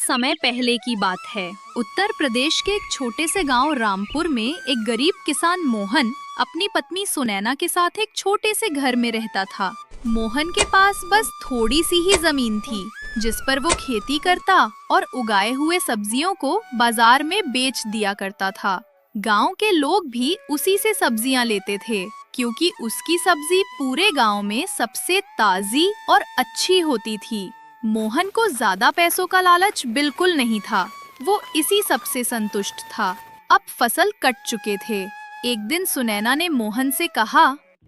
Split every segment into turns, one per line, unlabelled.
समय पहले की बात है। उत्तर प्रदेश के एक छोटे से गांव रामपुर में एक गरीब किसान मोहन अपनी पत्नी सुनैना के साथ एक छोटे से घर में रहता था। मोहन के पास बस थोड़ी सी ही जमीन थी जिस पर वो खेती करता और उगाए हुए सब्जियों को बाजार में बेच दिया करता था। गांव के लोग भी उसी से सब्जियां लेते थे क्योंकि उसकी सब्जी पूरे गांव में सबसे ताजी और अच्छी होती थी। मोहन को ज्यादा पैसों का लालच बिल्कुल नहीं था, वो इसी सब से संतुष्ट था। अब फसल कट चुके थे। एक दिन सुनैना ने मोहन से कहा,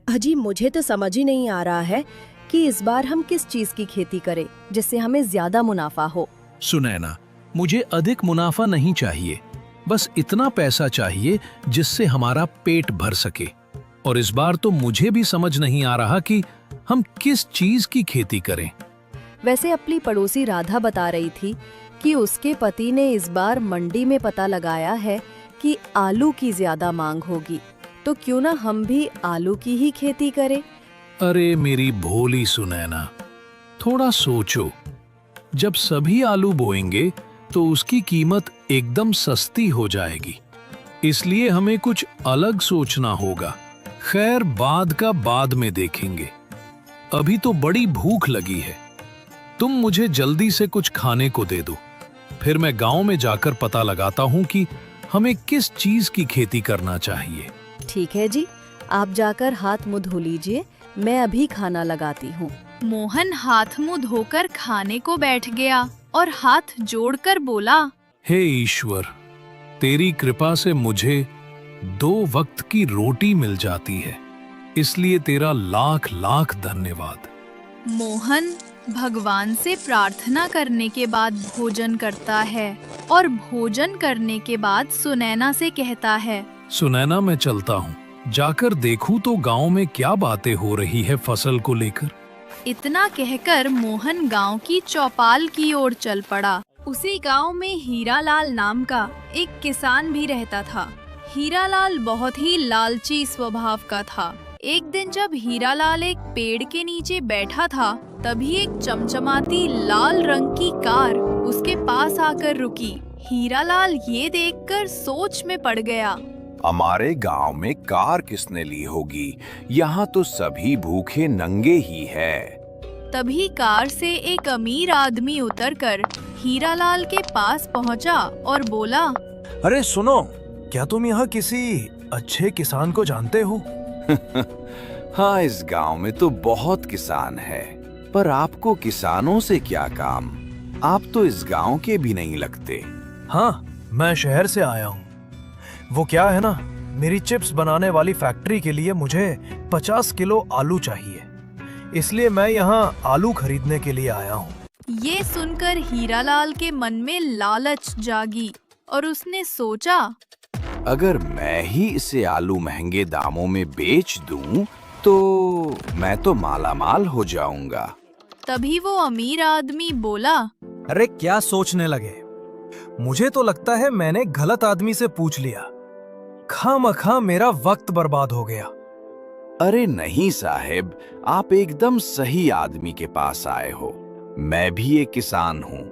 अजी मुझे तो समझ ही नहीं आ रहा है कि इस बार हम किस चीज की खेती करें जिससे हमें ज्यादा मुनाफा हो।
सुनैना, मुझे अधिक मुनाफा नहीं चाहिए, बस इतना पैसा चाहिए जिससे हमारा पेट भर सके। और इस बार तो मुझे भी समझ नहीं आ रहा कि हम किस चीज की खेती करें।
वैसे अपनी पड़ोसी राधा बता रही थी कि उसके पति ने इस बार मंडी में पता लगाया है कि आलू की ज्यादा मांग होगी, तो क्यों ना हम भी आलू की ही खेती करें।
अरे मेरी भोली सुनैना, थोड़ा सोचो। जब सभी आलू बोएंगे तो उसकी कीमत एकदम सस्ती हो जाएगी, इसलिए हमें कुछ अलग सोचना होगा। खैर, बाद का बाद में देखेंगे। अभी तो बड़ी भूख लगी है। तुम मुझे जल्दी से कुछ खाने को दे दो, फिर मैं गांव में जाकर पता लगाता हूँ कि हमें किस चीज की खेती करना चाहिए।
ठीक है जी, आप जाकर हाथ मुंह धो लीजिए, मैं अभी खाना लगाती हूँ।
मोहन हाथ मुंह धोकर खाने को बैठ गया और हाथ जोड़कर बोला,
हे ईश्वर, तेरी कृपा से मुझे 2 वक्त की रोटी मिल जाती है, इसलिए तेरा लाख लाख धन्यवाद।
मोहन भगवान से प्रार्थना करने के बाद भोजन करता है और भोजन करने के बाद सुनैना से कहता है,
सुनैना, मैं चलता हूँ, जाकर देखूं तो गांव में क्या बातें हो रही है फसल को लेकर।
इतना कहकर मोहन गांव की चौपाल की ओर चल पड़ा। उसी गांव में हीरालाल नाम का एक किसान भी रहता था। हीरालाल बहुत ही लालची स्वभाव का था। एक दिन जब हीरालाल एक पेड़ के नीचे बैठा था, तभी एक चमचमाती लाल रंग की कार उसके पास आकर रुकी। हीरालाल ये देखकर सोच में पड़ गया।
हमारे गांव में कार किसने ली होगी? यहाँ तो सभी भूखे नंगे ही है।
तभी कार से एक अमीर आदमी उतरकर हीरालाल के पास पहुँचा और बोला,
अरे सुनो, क्या तुम यहाँ किसी अच्छे किसान को जानते हो?
हाँ, इस गांव में तो बहुत किसान है, पर आपको किसानों से क्या काम? आप तो इस गांव के भी नहीं लगते।
हाँ, मैं शहर से आया हूँ। वो क्या है ना, मेरी चिप्स बनाने वाली फैक्ट्री के लिए मुझे 50 किलो आलू चाहिए, इसलिए मैं यहाँ आलू खरीदने के लिए आया हूँ।
ये सुनकर हीरालाल के मन में लालच जागी और उसने सोचा,
अगर मैं ही इसे आलू महंगे दामों में बेच दूं, तो मैं तो मालामाल हो जाऊंगा।
तभी वो अमीर आदमी बोला,
अरे क्या सोचने लगे? मुझे तो लगता है मैंने गलत आदमी से पूछ लिया। खामखा मेरा वक्त बर्बाद हो गया।
अरे नहीं साहब, आप एकदम सही आदमी के पास आए हो। मैं भी एक किसान हूँ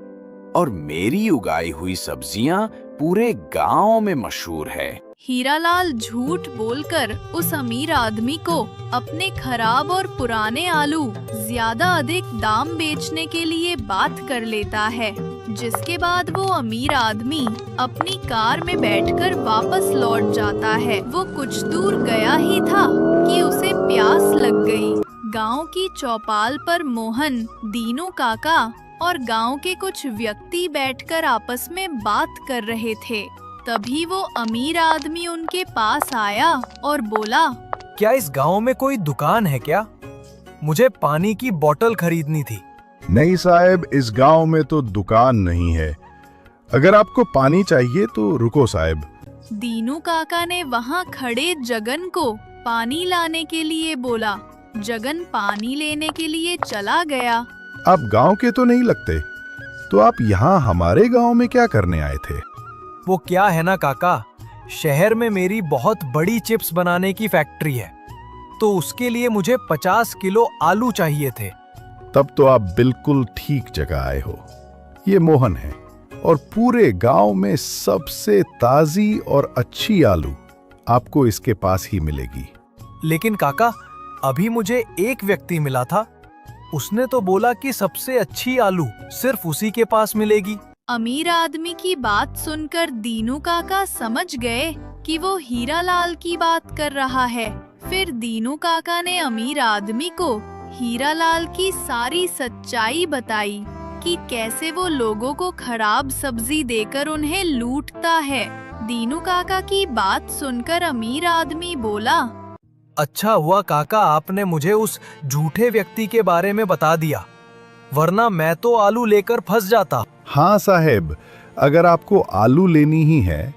और मेरी उगाई हुई सब्जियाँ पूरे गांव में मशहूर है।
हीरालाल झूठ बोलकर उस अमीर आदमी को अपने खराब और पुराने आलू ज्यादा अधिक दाम बेचने के लिए बात कर लेता है, जिसके बाद वो अमीर आदमी अपनी कार में बैठकर वापस लौट जाता है। वो कुछ दूर गया ही था कि उसे प्यास लग गई। गांव की चौपाल पर मोहन, दीनू काका और गांव के कुछ व्यक्ति बैठकर आपस में बात कर रहे थे। तभी वो अमीर आदमी उनके पास आया और बोला,
क्या इस गांव में कोई दुकान है क्या? मुझे पानी की बोतल खरीदनी थी।
नहीं साहब, इस गांव में तो दुकान नहीं है। अगर आपको पानी चाहिए तो रुको साहब।
दीनू काका ने वहाँ खड़े जगन को पानी लाने के लिए बोला। जगन पानी लेने के लिए चला गया।
आप गांव के तो नहीं लगते, तो आप यहाँ हमारे गांव में क्या करने आए थे?
वो क्या है ना काका, शहर में मेरी बहुत बड़ी चिप्स बनाने की फैक्ट्री है, तो उसके लिए मुझे 50 किलो आलू चाहिए थे।
तब तो आप बिल्कुल ठीक जगह आए हो। ये मोहन है, और पूरे गांव में सबसे ताजी और अच्छी आलू आपको इसके पास ही मिलेगी।
लेकिन काका, अभी मुझे एक व्यक्ति मिला था, उसने तो बोला कि सबसे अच्छी आलू सिर्फ उसी के पास मिलेगी।
अमीर आदमी की बात सुनकर दीनू काका समझ गए कि वो हीरालाल की बात कर रहा है। फिर दीनू काका ने अमीर आदमी को हीरालाल की सारी सच्चाई बताई कि कैसे वो लोगों को खराब सब्जी देकर उन्हें लूटता है। दीनू काका की बात सुनकर अमीर आदमी बोला,
अच्छा हुआ काका आपने मुझे उस झूठे व्यक्ति के बारे में बता दिया, वरना मैं तो आलू लेकर फंस जाता।
हाँ साहेब, अगर आपको आलू लेनी ही है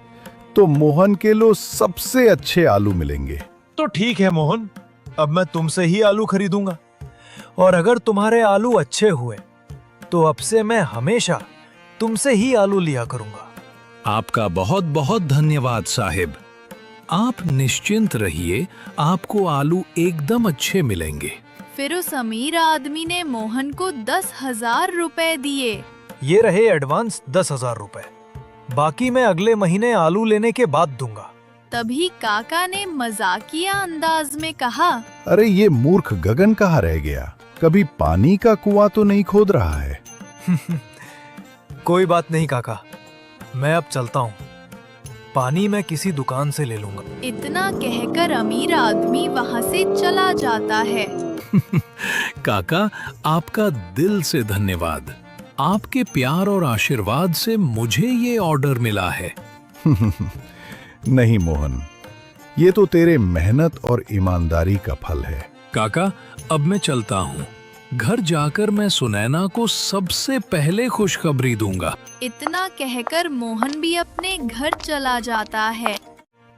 तो मोहन के लो सबसे अच्छे आलू मिलेंगे।
तो ठीक है मोहन, अब मैं तुमसे ही आलू खरीदूंगा, और अगर तुम्हारे आलू अच्छे हुए तो अब से मैं हमेशा तुमसे ही आलू लिया करूंगा।
आपका बहुत बहुत धन्यवाद साहिब। आप निश्चिंत रहिए, आपको आलू एकदम अच्छे मिलेंगे।
फिर उस अमीर आदमी ने मोहन को 10,000 रुपए दिए।
ये रहे एडवांस 10,000 रुपए, बाकी मैं अगले महीने आलू लेने के बाद दूंगा।
तभी काका ने मजाकिया अंदाज में कहा,
अरे ये मूर्ख गगन कहाँ रह गया, कभी पानी का कुआं तो नहीं खोद रहा है।
कोई बात नहीं काका, मैं अब चलता हूँ, पानी मैं किसी दुकान से ले लूंगा।
इतना कहकर अमीर आदमी वहाँ से चला जाता है।
काका, आपका दिल से धन्यवाद। आपके प्यार और आशीर्वाद से मुझे ये ऑर्डर मिला है।
नहीं मोहन, ये तो तेरे मेहनत और ईमानदारी का फल है।
काका, अब मैं चलता हूँ। घर जाकर मैं सुनैना को सबसे पहले खुशखबरी दूंगा।
इतना कहकर मोहन भी अपने घर चला जाता है।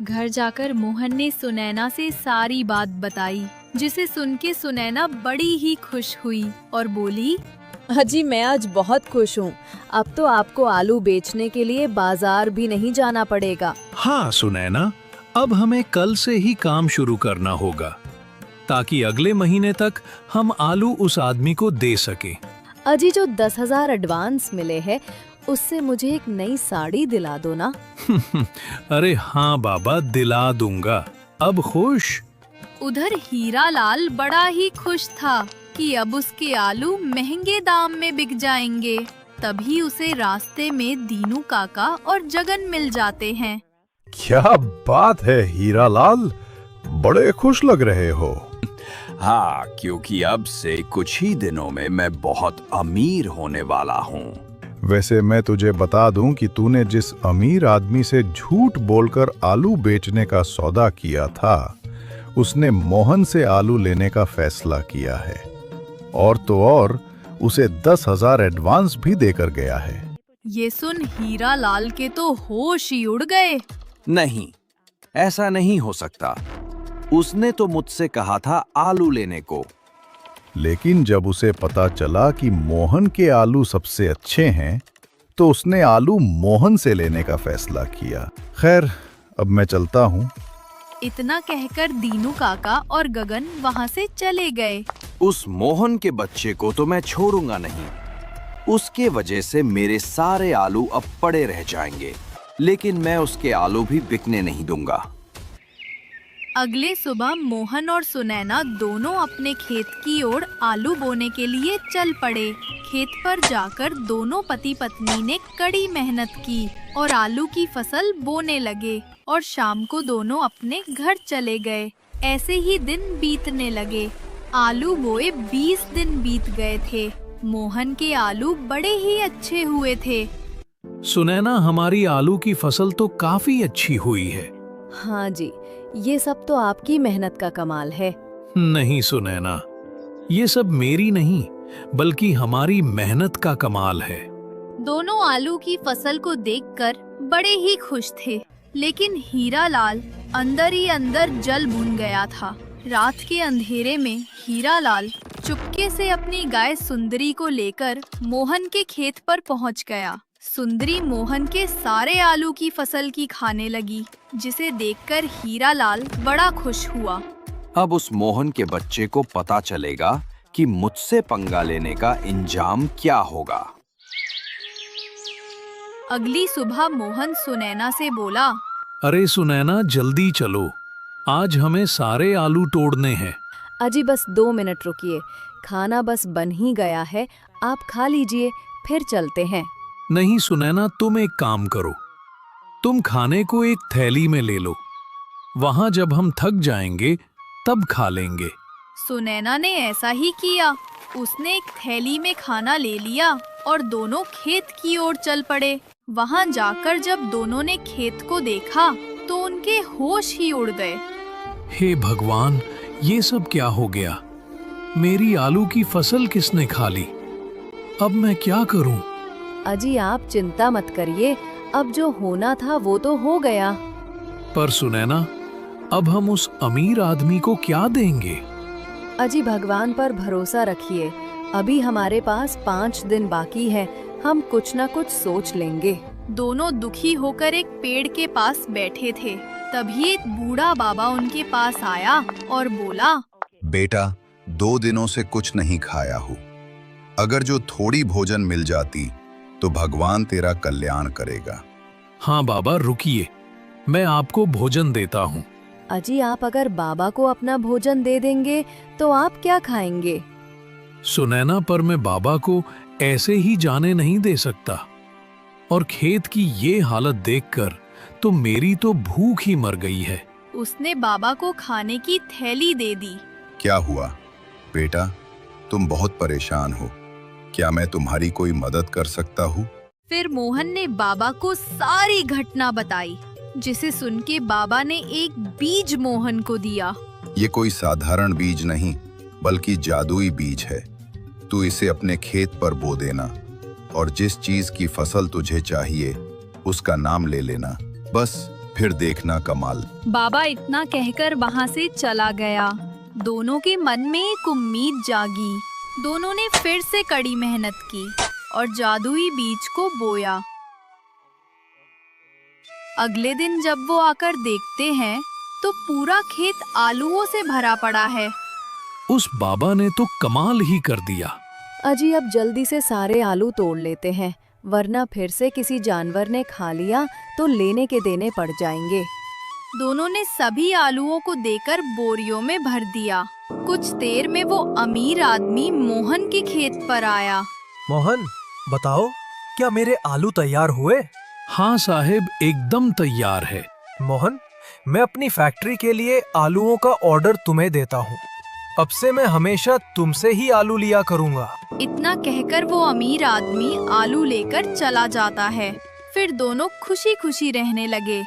घर जाकर मोहन ने सुनैना से सारी बात बताई, जिसे सुन के सुनैना बड़ी ही खुश हुई और बोली,
अजी मैं आज बहुत खुश हूँ। अब तो आपको आलू बेचने के लिए बाजार भी नहीं जाना पड़ेगा।
हाँ सुनैना, अब हमें कल से ही काम शुरू करना होगा, ताकि अगले महीने तक हम आलू उस आदमी को दे सके।
अजी जो 10,000 एडवांस मिले हैं, उससे मुझे एक नई साड़ी दिला दो ना।
अरे हाँ बाबा, दिला दूंगा। अब खुश?
उधर हीरालाल बड़ा ही खुश था कि अब उसके आलू महंगे दाम में बिक जाएंगे। तभी उसे रास्ते में दीनू काका और जगन मिल जाते हैं।
क्या बात है हीरालाल, बड़े खुश लग रहे हो।
हाँ, क्योंकि अब से कुछ ही दिनों में मैं बहुत अमीर होने वाला हूँ।
वैसे मैं तुझे बता दूं कि तूने जिस अमीर आदमी से झूठ बोलकर आलू बेचने का सौदा किया था, उसने मोहन से आलू लेने का फैसला किया है, और तो और उसे 10,000 एडवांस भी देकर गया है।
ये सुन हीरालाल के तो होश ही उड़ गए।
नहीं, ऐसा नहीं हो सकता। उसने तो मुझसे कहा था आलू लेने को।
लेकिन जब उसे पता चला कि मोहन के आलू सबसे अच्छे हैं, तो उसने आलू मोहन से लेने का फैसला किया। खैर, अब मैं चलता हूँ।
इतना कहकर दीनू काका और गगन वहाँ से चले गए।
उस मोहन के बच्चे को तो मैं छोड़ूंगा नहीं। उसके वजह से मेरे सारे आलू अब पड़े रह जाएंगे, लेकिन मैं उसके आलू भी बिकने नहीं दूंगा।
अगले सुबह मोहन और सुनैना दोनों अपने खेत की ओर आलू बोने के लिए चल पड़े। खेत पर जाकर दोनों पति पत्नी ने कड़ी मेहनत की और आलू की फसल बोने लगे, और शाम को दोनों अपने घर चले गए। ऐसे ही दिन बीतने लगे। आलू बोए 20 दिन बीत गए थे। मोहन के आलू बड़े ही अच्छे हुए थे।
सुनैना, हमारी आलू की फसल तो काफी अच्छी हुई है।
हाँ जी, ये सब तो आपकी मेहनत का कमाल है।
नहीं सुनैना, ये सब मेरी नहीं बल्कि हमारी मेहनत का कमाल है।
दोनों आलू की फसल को देखकर बड़े ही खुश थे, लेकिन हीरालाल अंदर ही अंदर जल भुन गया था। रात के अंधेरे में हीरालाल चुपके से अपनी गाय सुंदरी को लेकर मोहन के खेत पर पहुंच गया। सुंदरी मोहन के सारे आलू की फसल की खाने लगी, जिसे देखकर हीरालाल बड़ा खुश हुआ।
अब उस मोहन के बच्चे को पता चलेगा कि मुझसे पंगा लेने का इंजाम क्या होगा।
अगली सुबह मोहन सुनैना से बोला,
अरे सुनैना, जल्दी चलो, आज हमें सारे आलू तोड़ने हैं।
अजी बस 2 मिनट रुकिए, खाना बस बन ही गया है, आप खा लीजिए, फिर चलते हैं।
नहीं सुनैना, तुम एक काम करो, तुम खाने को एक थैली में ले लो, वहां जब हम थक जाएंगे तब खा लेंगे।
सुनैना ने ऐसा ही किया। उसने एक थैली में खाना ले लिया और दोनों खेत की ओर चल पड़े। वहां जाकर जब दोनों ने खेत को देखा तो उनके होश ही उड़ गए।
हे भगवान, ये सब क्या हो गया? मेरी आलू की फसल किसने खा ली? अब मैं क्या करूं?
अजी आप चिंता मत करिए, अब जो होना था वो तो हो गया।
पर सुनैना, अब हम उस अमीर आदमी को क्या देंगे?
अजी भगवान पर भरोसा रखिए, अभी हमारे पास 5 दिन बाकी है, हम कुछ न कुछ सोच लेंगे।
दोनों दुखी होकर एक पेड़ के पास बैठे थे। तभी एक बूढ़ा बाबा उनके पास आया और बोला,
बेटा, 2 दिनों से कुछ नहीं खाया हूँ। अगर जो थोड़ी भोजन मिल जाती तो भगवान तेरा कल्याण करेगा।
हाँ बाबा, रुकिए, मैं आपको भोजन देता हूँ।
अजी आप अगर बाबा को अपना भोजन दे देंगे तो आप क्या खाएंगे?
सुनैना, पर मैं बाबा को ऐसे ही जाने नहीं दे सकता, और खेत की ये हालत देखकर तो मेरी तो भूख ही मर गई है।
उसने बाबा को खाने की थैली दे दी।
क्या हुआ बेटा, तुम बहुत परेशान हो, क्या मैं तुम्हारी कोई मदद कर सकता हूँ?
फिर मोहन ने बाबा को सारी घटना बताई, जिसे सुन के बाबा ने एक बीज मोहन को दिया।
ये कोई साधारण बीज नहीं, बल्कि जादुई बीज है। तू इसे अपने खेत पर बो देना, और जिस चीज की फसल तुझे चाहिए उसका नाम ले लेना, बस फिर देखना कमाल।
बाबा इतना कहकर वहाँ से चला गया। दोनों के मन में एक उम्मीद जागी। दोनों ने फिर से कड़ी मेहनत की और जादुई बीज को बोया। अगले दिन जब वो आकर देखते हैं तो पूरा खेत आलूओं से भरा पड़ा है।
उस बाबा ने तो कमाल ही कर दिया।
अजी अब जल्दी से सारे आलू तोड़ लेते हैं, वरना फिर से किसी जानवर ने खा लिया तो लेने के देने पड़ जाएंगे।
दोनों ने सभी आलूओं को देकर बोरियों में भर दिया। कुछ देर में वो अमीर आदमी मोहन के खेत पर आया।
मोहन, बताओ, क्या मेरे आलू तैयार हुए?
हाँ साहेब, एकदम तैयार है।
मोहन, मैं अपनी फैक्ट्री के लिए आलूओं का ऑर्डर तुम्हें देता हूँ। अब से मैं हमेशा तुमसे ही आलू लिया करूँगा।
इतना कहकर वो अमीर आदमी आलू लेकर चला जाता है। फिर दोनों खुशी खुशी रहने लगे।